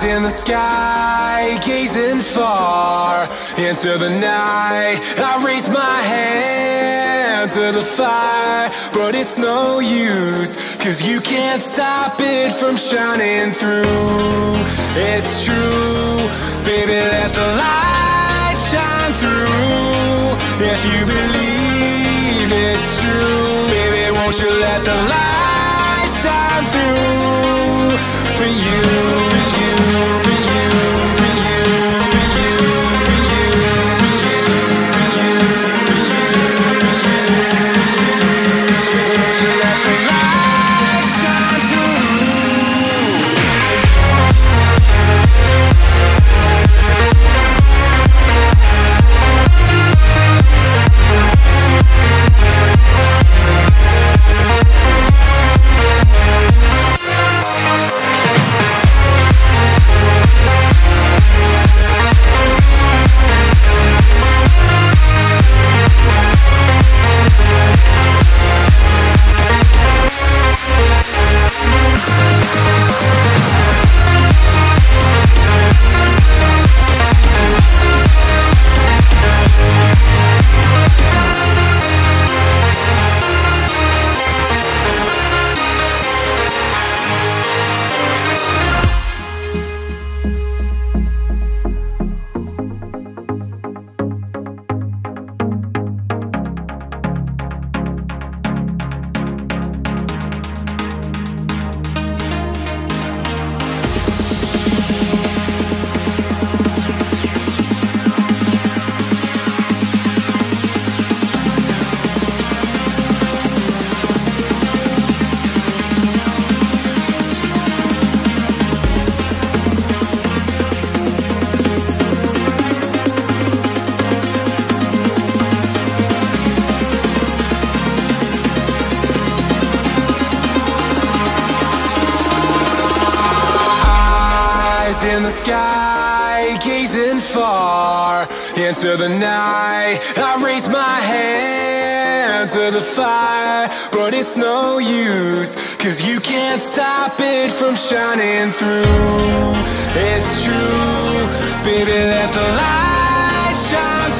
In the sky, gazing far into the night, I raise my hand to the fire, but it's no use, 'cause you can't stop it from shining through. It's true, baby, let the light shine through. If you believe it's true, baby, won't you let the light shine through for you, for you, for you, for you, for you, for you, for you, won't you let the light shine through? In the sky, gazing far into the night, I raise my hand to the fire, but it's no use, 'cause you can't stop it from shining through. It's true, baby, let the light shine through.